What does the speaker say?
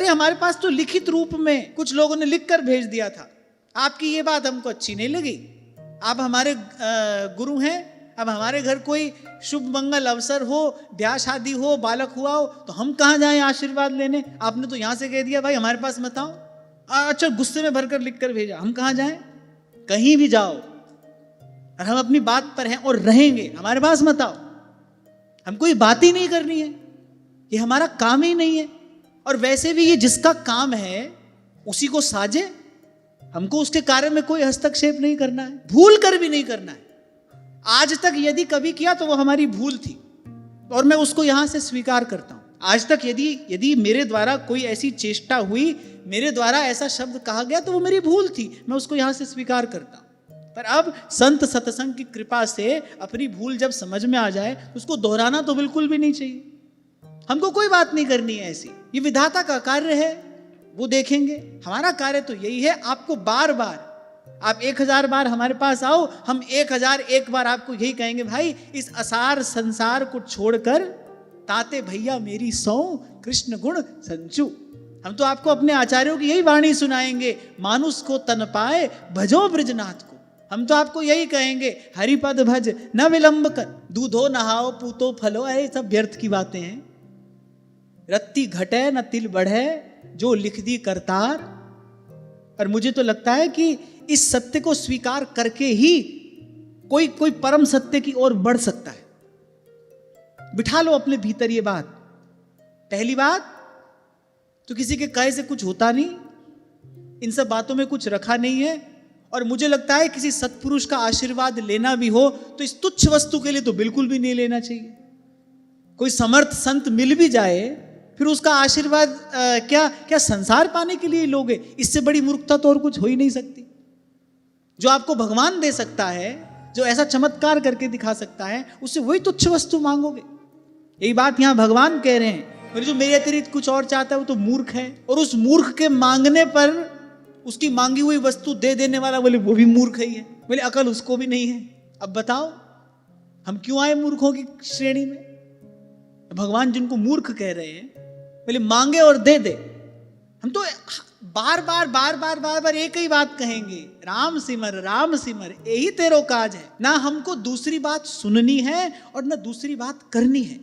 अरे हमारे पास तो लिखित रूप में कुछ लोगों ने लिख कर भेज दिया था, आपकी ये बात हमको अच्छी नहीं लगी, आप हमारे गुरु हैं, अब हमारे घर कोई शुभ मंगल अवसर हो, ब्याह शादी हो, बालक हुआ हो, तो हम कहाँ जाएं आशीर्वाद लेने? आपने तो यहाँ से कह दिया भाई हमारे पास मत आओ। अच्छा गुस्से में भरकर लिख कर भेजा, हम कहाँ जाएं? कहीं भी जाओ और हम अपनी बात पर हैं और रहेंगे, हमारे पास मत आओ। हमको ये बात ही नहीं करनी है, ये हमारा काम ही नहीं है। और वैसे भी ये जिसका काम है उसी को साजे, हमको उसके कार्य में कोई हस्तक्षेप नहीं करना है, भूल कर भी नहीं करना है। आज तक यदि कभी किया तो वो हमारी भूल थी और मैं उसको यहां से स्वीकार करता हूं। आज तक यदि मेरे द्वारा कोई ऐसी चेष्टा हुई, मेरे द्वारा ऐसा शब्द कहा गया तो वो मेरी भूल थी, मैं उसको यहां से स्वीकार करता हूं। पर अब संत सत्संग की कृपा से अपनी भूल जब समझ में आ जाए तो उसको दोहराना तो बिल्कुल भी नहीं चाहिए। हमको कोई बात नहीं करनी है ऐसी, ये विधाता का कार्य है, वो देखेंगे। हमारा कार्य तो यही है, आपको बार बार, आप 1000 बार हमारे पास आओ, हम 1001 बार आपको यही कहेंगे, भाई इस असार संसार को छोड़कर ताते भैया मेरी सौ कृष्ण गुण संचू। हम तो आपको अपने आचार्यों की यही वाणी सुनाएंगे, मानुष को तन पाए भजो ब्रजनाथ को। हम तो आपको यही कहेंगे, हरिपद भज न विलंब कर, दूधो नहाओ पूतो फलो। अरे सब व्यर्थ की बातें हैं। रत्ती घटे न तिल बढ़े जो लिख दी करतार। और मुझे तो लगता है कि इस सत्य को स्वीकार करके ही कोई परम सत्य की ओर बढ़ सकता है। बिठा लो अपने भीतर ये बात। पहली बात तो किसी के कहे से कुछ होता नहीं, इन सब बातों में कुछ रखा नहीं है। और मुझे लगता है किसी सत्पुरुष का आशीर्वाद लेना भी हो तो इस तुच्छ वस्तु के लिए तो बिल्कुल भी नहीं लेना चाहिए। कोई समर्थ संत मिल भी जाए फिर उसका आशीर्वाद क्या संसार पाने के लिए लोगे? इससे बड़ी मूर्खता तो और कुछ हो ही नहीं सकती। जो आपको भगवान दे सकता है, जो ऐसा चमत्कार करके दिखा सकता है, उससे वही तुच्छ वस्तु मांगोगे। यही बात यहां भगवान कह रहे हैं, जो मेरे अतिरिक्त कुछ और चाहता है वो तो मूर्ख है। और उस मूर्ख के मांगने पर उसकी मांगी हुई वस्तु दे देने वाला बोले वो भी मूर्ख ही है, बोले अकल उसको भी नहीं है। अब बताओ हम क्यों आए मूर्खों की श्रेणी में? भगवान जिनको मूर्ख कह रहे हैं बोले मांगे और दे दे। हम तो बार बार एक ही बात कहेंगे, राम सिमर यही तेरो काज है। ना हमको दूसरी बात सुननी है और ना दूसरी बात करनी है।